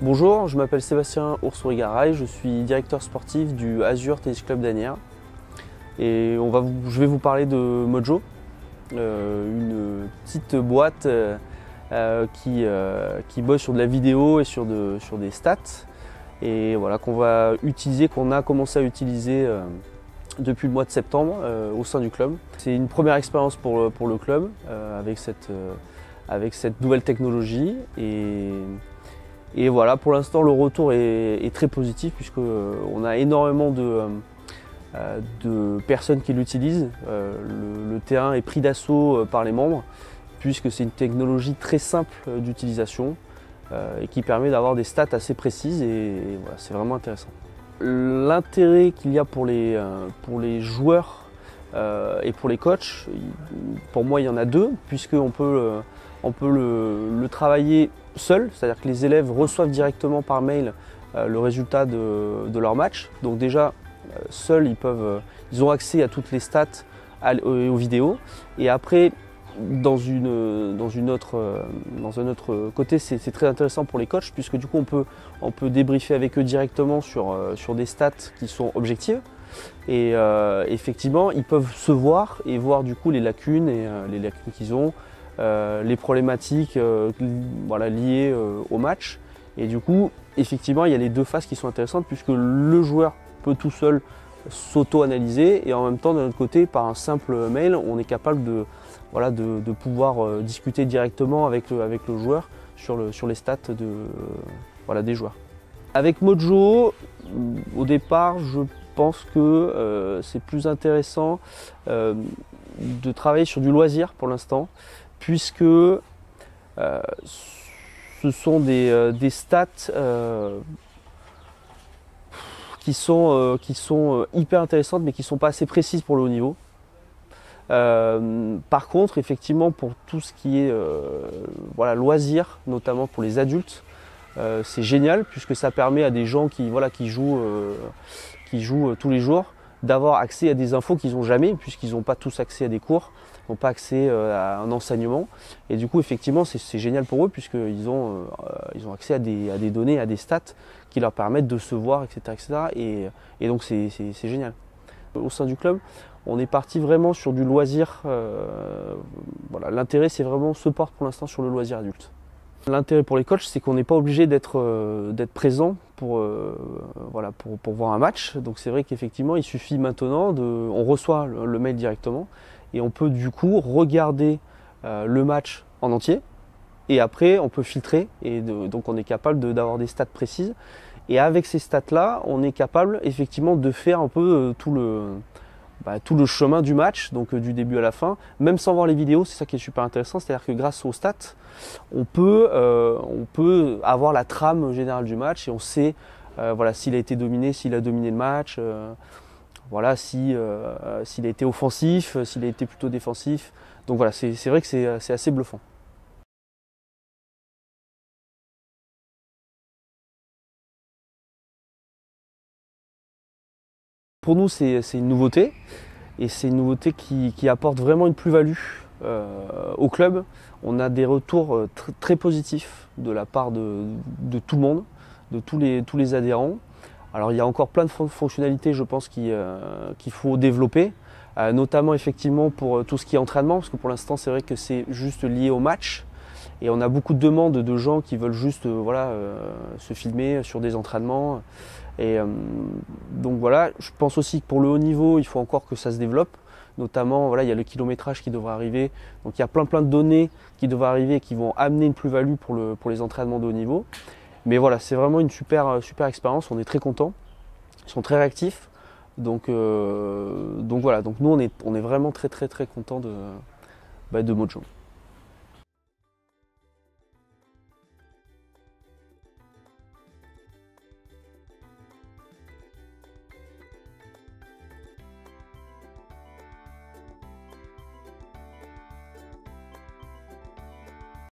Bonjour, je m'appelle Sébastien Oursouri-Garay, je suis directeur sportif du Azur Tennis Club d'Asnières et je vais vous parler de Mojo, une petite boîte qui bosse sur de la vidéo et sur des stats et voilà, qu'on a commencé à utiliser depuis le mois de septembre au sein du club. C'est une première expérience pour le club avec cette nouvelle technologie et voilà, pour l'instant le retour est très positif puisqu'on a énormément de personnes qui l'utilisent. Le terrain est pris d'assaut par les membres puisque c'est une technologie très simple d'utilisation et qui permet d'avoir des stats assez précises et voilà, c'est vraiment intéressant. L'intérêt qu'il y a pour les joueurs et pour les coachs, pour moi il y en a deux, puisqu'on peut le travailler seul, c'est-à-dire que les élèves reçoivent directement par mail le résultat de leur match. Donc déjà, seuls, ils ont accès à toutes les stats et aux vidéos. Et après, dans un autre côté, c'est très intéressant pour les coachs, puisque du coup, on peut débriefer avec eux directement sur des stats qui sont objectives. Et effectivement, ils peuvent se voir et voir du coup les lacunes qu'ils ont, les problématiques liées au match. Et du coup, effectivement, il y a les deux phases qui sont intéressantes puisque le joueur peut tout seul s'auto-analyser et en même temps, de notre côté, par un simple mail, on est capable de pouvoir discuter directement avec le joueur sur les stats des joueurs. Avec Mojo, au départ, je pense que c'est plus intéressant de travailler sur du loisir pour l'instant, puisque ce sont des stats qui sont hyper intéressantes mais qui ne sont pas assez précises pour le haut niveau. Par contre, effectivement, pour tout ce qui est loisir, notamment pour les adultes, c'est génial puisque ça permet à des gens qui jouent tous les jours d'avoir accès à des infos qu'ils n'ont jamais, puisqu'ils n'ont pas tous accès à des cours, n'ont pas accès à un enseignement. Et du coup, effectivement, c'est génial pour eux, puisqu'ils ont accès à des données, à des stats qui leur permettent de se voir, etc. etc. Et donc, c'est génial. Au sein du club, on est parti vraiment sur du loisir. L'intérêt, c'est vraiment se porte pour l'instant sur le loisir adulte. L'intérêt pour les coachs, c'est qu'on n'est pas obligé d'être présent pour voir un match. Donc c'est vrai qu'effectivement, il suffit maintenant, on reçoit le mail directement et on peut du coup regarder le match en entier. Et après, on peut filtrer et donc on est capable d'avoir des stats précises. Et avec ces stats-là, on est capable effectivement de faire un peu tout le chemin du match, donc du début à la fin, même sans voir les vidéos. C'est ça qui est super intéressant, c'est-à-dire que grâce aux stats, on peut avoir la trame générale du match et on sait s'il a été dominé, s'il a dominé le match, s'il a été offensif, s'il a été plutôt défensif. Donc voilà, c'est vrai que c'est assez bluffant. Pour nous, c'est une nouveauté et c'est une nouveauté qui apporte vraiment une plus-value au club. On a des retours très positifs de la part de tout le monde, de tous les adhérents. Alors il y a encore plein de fonctionnalités, je pense, qu'il faut développer, notamment effectivement pour tout ce qui est entraînement, parce que pour l'instant c'est vrai que c'est juste lié au match. Et on a beaucoup de demandes de gens qui veulent juste se filmer sur des entraînements. Et donc voilà, je pense aussi que pour le haut niveau, il faut encore que ça se développe. Notamment, il y a le kilométrage qui devrait arriver. Donc il y a plein de données qui devraient arriver et qui vont amener une plus-value pour les entraînements de haut niveau. Mais voilà, c'est vraiment une super expérience, on est très contents. Ils sont très réactifs. Donc voilà, donc nous on est vraiment très contents de Mojo.